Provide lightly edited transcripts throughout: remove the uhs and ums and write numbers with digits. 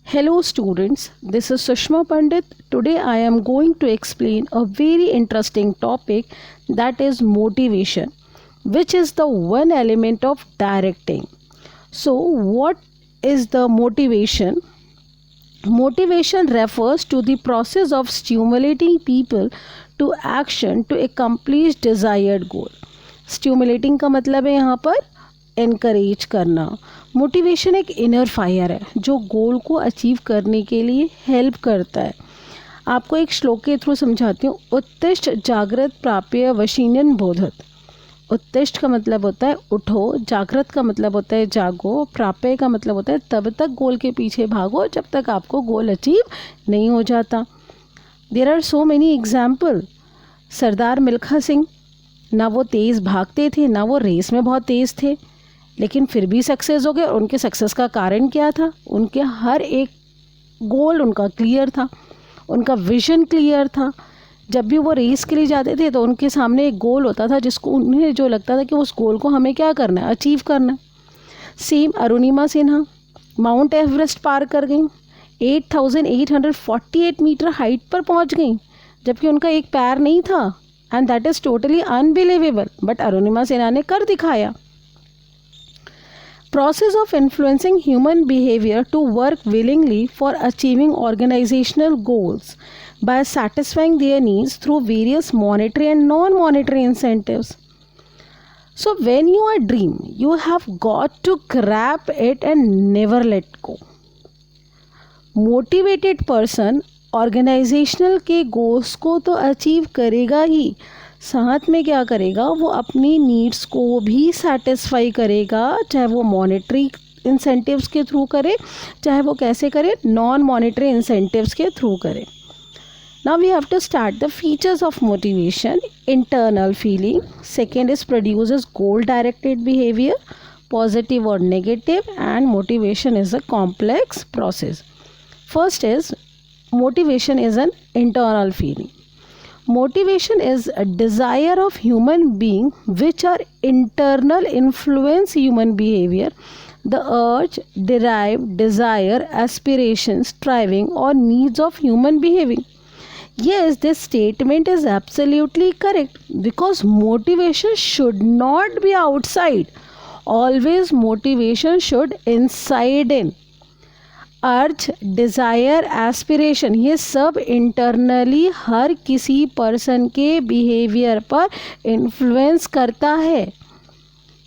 Hello students, this is Sushma Pandit. Today I am going to explain a very interesting topic, that is motivation, which is the one element of directing. So what is the motivation? Motivation refers to the process of stimulating people to action to accomplish desired goal. Stimulating का मतलब है यहाँ पर encourage करना. Motivation एक inner fire है जो गोल को अचीव करने के लिए हेल्प करता है. आपको एक श्लोक के थ्रू समझाती हूँ. उत्तिष्ठ जागृत प्राप्य वशीनन बोधत. उत्तिष्ठ का मतलब होता है उठो, जागृत का मतलब होता है जागो, प्राप्य का मतलब होता है तब तक गोल के पीछे भागो जब तक आपको गोल अचीव नहीं हो जाता. There are so many example. Sardar Milkha Singh, ना वो तेज़ भागते थे ना वो रेस में बहुत तेज़ थे, लेकिन फिर भी सक्सेस हो गए. और उनके सक्सेस का कारण क्या था? उनके हर एक गोल उनका क्लियर था, उनका विजन क्लियर था. जब भी वो रेस के लिए जाते थे तो उनके सामने एक गोल होता था जिसको उन्हें जो लगता था कि उस गोल को हमें क्या करना है, अचीव करना है. Same Arunima Sinha mount Everest पार कर गई, 8,848 मीटर हाइट पर पहुंच गई जबकि उनका एक पैर नहीं था. And that is totally unbelievable, but Arunima Sinha ने कर दिखाया. Process of influencing human behavior to work willingly for achieving organizational goals by satisfying their needs through various monetary and non-monetary incentives. So when you are dream, you have got to grab it and never let go. Motivated person organizational के goals को तो achieve करेगा ही, साथ में क्या करेगा, वो अपनी नीड्स को भी सेटिस्फाई करेगा, चाहे वो मॉनेटरी इंसेंटिव्स के थ्रू करे, चाहे वो कैसे करे, नॉन मॉनेटरी इंसेंटिव्स के थ्रू करे. Now we have to start the features of motivation. Internal feeling. Second is produces goal directed behaviour, positive और negative. And motivation is a complex process. First is motivation is an internal feeling. Motivation is a desire of human being which are internal influence human behavior. The urge, drive, desire, aspiration, striving or needs of human behaving. Yes, this statement is absolutely correct because motivation should not be outside. Always motivation should inside in. अर्ज, desire, aspiration, ये सब internally हर किसी person के behaviour पर influence करता है.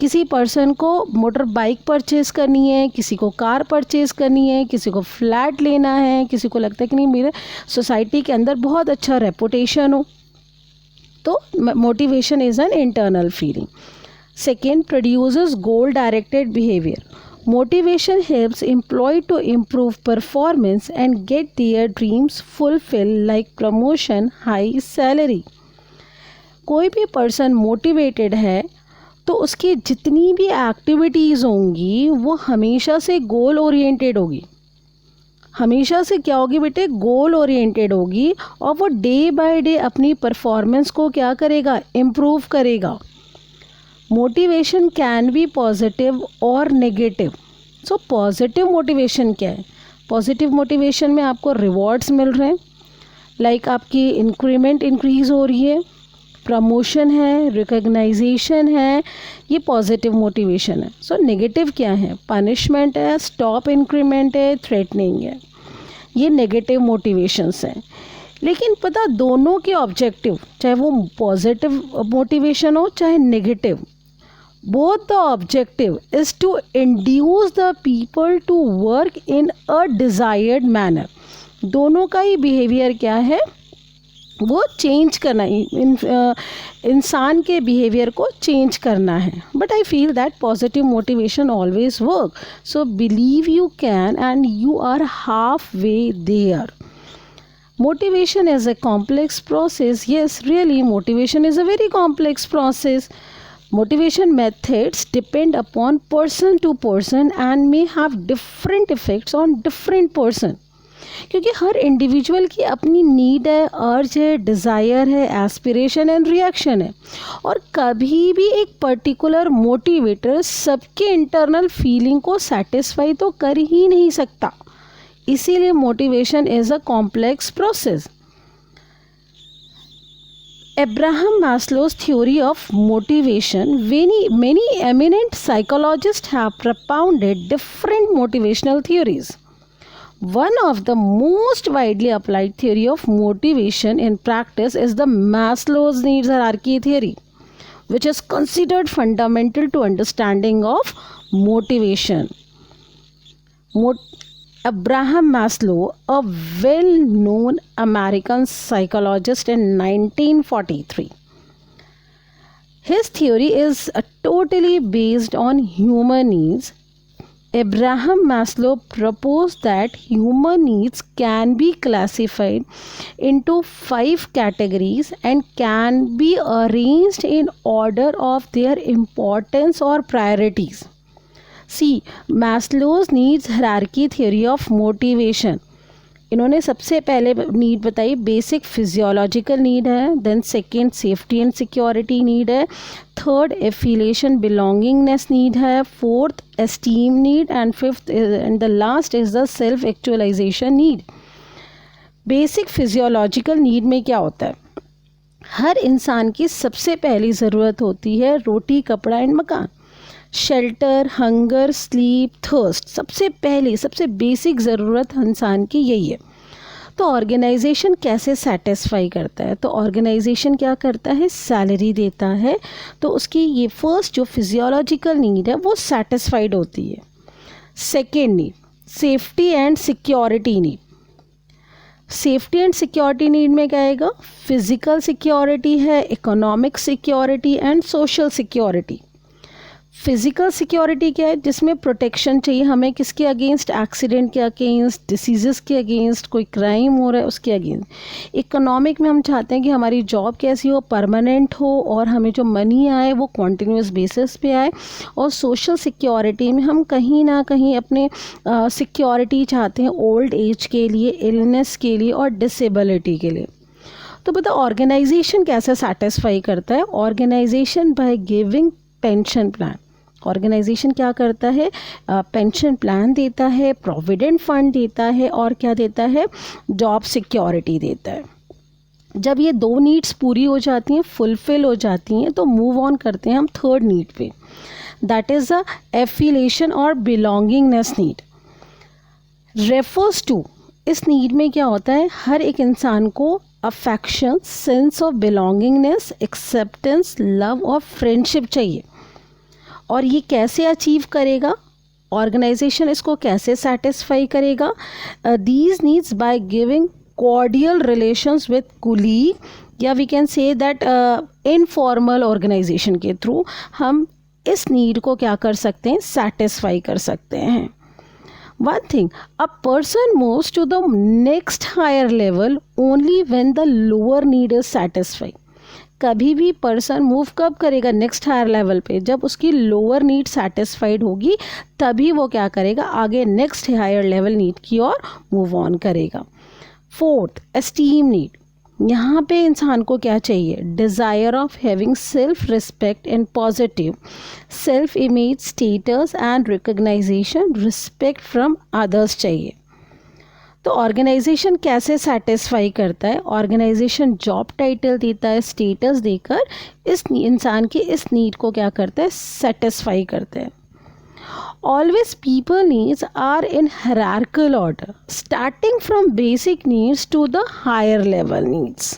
किसी person को मोटर बाइक परचेज़ करनी है, किसी को कार परचेज़ करनी है, किसी को फ्लैट लेना है, किसी को लगता है कि नहीं मेरे सोसाइटी के अंदर बहुत अच्छा रेपुटेशन हो. तो motivation is an internal feeling. Second, produces goal directed behaviour. Motivation helps employee to improve performance and get their dreams fulfilled like promotion, high salary. कोई भी पर्सन मोटिवेटेड है तो उसकी जितनी भी एक्टिविटीज़ होंगी वो हमेशा से गोल ओरिएंटेड होगी. हमेशा से क्या होगी बेटे, गोल ओरिएंटेड होगी. और वो डे बाय डे अपनी परफॉर्मेंस को क्या करेगा, इम्प्रूव करेगा. मोटिवेशन कैन बी पॉजिटिव और नेगेटिव. सो पॉजिटिव मोटिवेशन क्या है? पॉजिटिव मोटिवेशन में आपको रिवॉर्ड्स मिल रहे हैं, लाइक आपकी इंक्रीमेंट इंक्रीज़ हो रही है, प्रमोशन है, रिकग्नाइजेशन है, ये पॉजिटिव मोटिवेशन है. सो नेगेटिव क्या है? पनिशमेंट है, स्टॉप इंक्रीमेंट है, थ्रेटनिंग है. ये नेगेटिव मोटिवेशंस हैं. लेकिन पता, दोनों के ऑब्जेक्टिव, चाहे वो पॉजिटिव मोटिवेशन हो चाहे negative, both the objective is to induce the people to work in a desired manner. दोनों का ही बिहेवियर क्या है, वो चेंज करना, इंसान के बिहेवियर को चेंज करना है. But I feel that positive motivation always work. So believe you can and you are half way there. Motivation is a complex process. Yes, really, motivation is a very complex process. Motivation methods depend upon person to person and may have different effects on different person. क्योंकि हर individual की अपनी need है, अर्ज है, desire है, aspiration and reaction है. और कभी भी एक पर्टिकुलर मोटिवेटर सबके इंटरनल फीलिंग को सेटिस्फाई तो कर ही नहीं सकता. इसीलिए motivation is a complex process. Abraham Maslow's theory of motivation, many eminent psychologists have propounded different motivational theories. One of the most widely applied theory of motivation in practice is the Maslow's needs hierarchy theory, which is considered fundamental to understanding of motivation. Abraham Maslow, a well-known American psychologist in 1943. His theory is totally based on human needs. Abraham Maslow proposed that human needs can be classified into 5 categories and can be arranged in order of their importance or priorities. See, Maslow's needs hierarchy theory of motivation. इन्होंने सबसे पहले need बताई, basic physiological need है, then second safety and security need है, third affiliation belongingness need है, fourth esteem need and fifth and the last is the self actualisation need. Basic physiological need में क्या होता है? हर इंसान की सबसे पहली ज़रूरत होती है रोटी, कपड़ा एंड मकान. शेल्टर, हंगर, स्लीप, थर्स्ट, सबसे पहली सबसे बेसिक ज़रूरत इंसान की यही है. तो ऑर्गेनाइजेशन कैसे सेटिस्फाई करता है? तो ऑर्गेनाइजेशन क्या करता है? सैलरी देता है, तो उसकी ये फर्स्ट जो फिजियोलॉजिकल नीड है वो सेटिस्फाइड होती है. Second need, safety and security need. Safety and security need में क्या आएगा? फिजिकल सिक्योरिटी है, economic security and social security. Physical security क्या है? जिसमें प्रोटेक्शन चाहिए हमें, किसके अगेंस्ट? एक्सीडेंट के अगेंस्ट, डिसीज़ के अगेंस्ट, कोई क्राइम हो रहा है उसके अगेंस्ट. इकोनॉमिक में हम चाहते हैं कि हमारी जॉब कैसी हो, परमानेंट हो और हमें जो मनी आए वो कॉन्टिन्यूस बेसिस पे आए. और सोशल सिक्योरिटी में हम कहीं ना कहीं अपने सिक्योरिटी चाहते हैं ओल्ड एज के लिए, इलनेस के लिए और डिसेबिलिटी के लिए. तो बताओ ऑर्गेनाइजेशन कैसे सेटिस्फाई करता है? Organisation by giving pension plan. Organisation क्या करता है? पेंशन प्लान देता है, प्रोविडेंट फंड देता है और क्या देता है? जॉब सिक्योरिटी देता है. जब ये दो नीड्स पूरी हो जाती हैं, फुलफिल हो जाती हैं, तो मूव ऑन करते हैं हम थर्ड नीड पे. दैट इज़ द एफिलिएशन और बिलोंगिंगनेस नीड. रेफर्स टू, इस नीड में क्या होता है? हर एक इंसान को affection, sense of belongingness, acceptance, love और फ्रेंडशिप चाहिए. और ये कैसे अचीव करेगा? ऑर्गेनाइजेशन इसको कैसे सेटिस्फाई करेगा? These needs by giving cordial relations with colleague, या we can say that informal organisation के थ्रू हम इस नीड को क्या कर सकते हैं? सेटिस्फाई कर सकते हैं. One thing, a person moves to the next higher level only when the lower need is satisfied. कभी भी पर्सन मूव कब करेगा नेक्स्ट हायर लेवल पे? जब उसकी लोअर नीड सेटिस्फाइड होगी तभी वो क्या करेगा? आगे नेक्स्ट हायर लेवल नीड की ओर मूव ऑन करेगा. Fourth, esteem need. यहाँ पे इंसान को क्या चाहिए? Desire of having self respect and positive self image, status and recognisation, respect from others चाहिए. तो ऑर्गेनाइजेशन कैसे सेटिस्फाई करता है? ऑर्गेनाइजेशन जॉब टाइटल देता है, स्टेटस देकर इस इंसान की इस नीड को क्या करता है? सेटिस्फाई करता है. Always people needs are in hierarchical order, starting from basic needs to the higher level needs.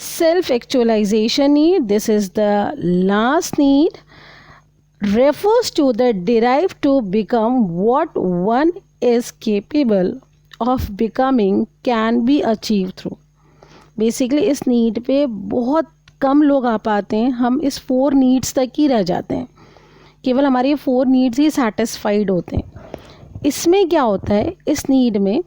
Self-actualization need, this is the last need, refers to the drive to become what one is capable of becoming can be achieved through. Basically इस need पे बहुत कम लोग आ पाते हैं. हम इस 4 needs तक ही रह जाते हैं, केवल हमारे 4 नीड्स ही सेटिस्फाइड होते हैं. इसमें क्या होता है? इस नीड में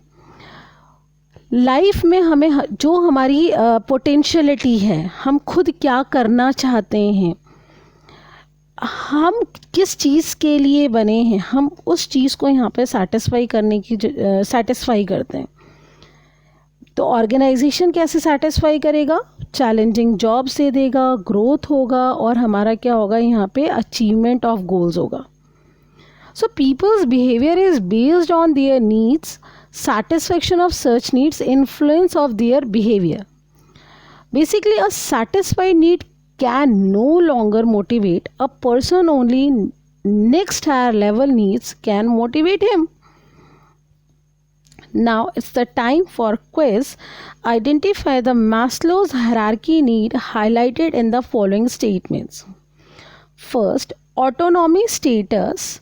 लाइफ में हमें जो हमारी पोटेंशियलिटी है, हम खुद क्या करना चाहते हैं, हम किस चीज़ के लिए बने हैं, हम उस चीज़ को यहाँ पे सेटिस्फाई करते हैं. तो ऑर्गेनाइजेशन कैसे सेटिस्फाई करेगा? चैलेंजिंग जॉब से देगा, ग्रोथ होगा और हमारा क्या होगा? यहाँ पे अचीवमेंट ऑफ गोल्स होगा. So people's behavior is based on their needs. Satisfaction of such needs influence of their behavior. Basically, a satisfied need can no longer motivate a person, only next higher level needs can motivate him. Now it's the time for quiz. Identify the Maslow's hierarchy need highlighted in the following statements. First, autonomy, status,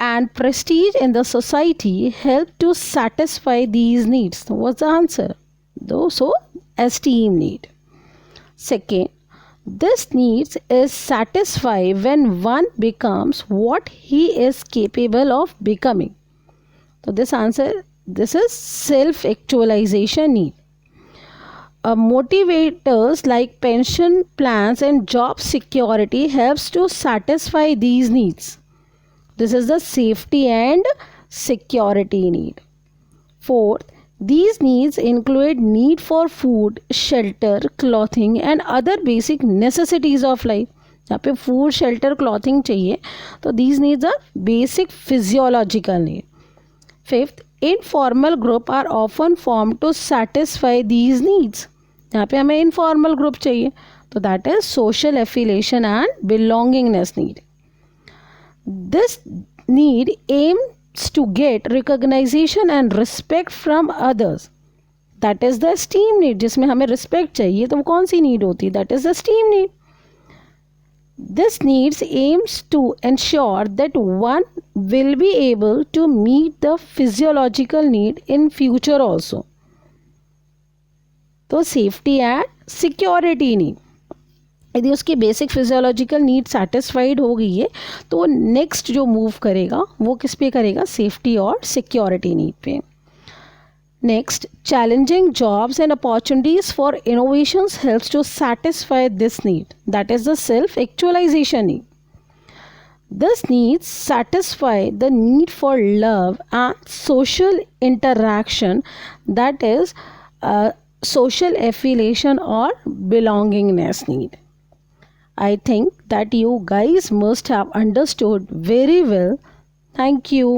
and prestige in the society help to satisfy these needs. What's the answer? So, esteem need. Second, this need is satisfied when one becomes what he is capable of becoming. So this is self-actualization need. Motivators like pension plans and job security helps to satisfy these needs. This is the safety and security need. Fourth, these needs include need for food, shelter, clothing and other basic necessities of life. यहाँ पे food, shelter, clothing चाहिए, तो these needs are basic physiological need. Fifth, informal group are often formed to satisfy these needs. यहाँ पे हमें informal group चाहिए, तो that is social affiliation and belongingness need. This need aims to get recognition and respect from others. That is the esteem need. जिसमें हमें respect चाहिए, तो वो कौन सी need होती है? That is the esteem need. This needs aims to ensure that one will be able to meet the physiological need in future also. तो safety and security need. यदि उसकी बेसिक फिजियोलॉजिकल नीड सेटिस्फाइड हो गई है तो next जो move करेगा वो किस पे करेगा? सेफ्टी और सिक्योरिटी नीड पे. Next, challenging jobs and opportunities for innovations helps to satisfy this need. That is the self actualisation need. This needs satisfy the need for love and social interaction, that is social affiliation or belongingness need. I think that you guys must have understood very well. Thank you.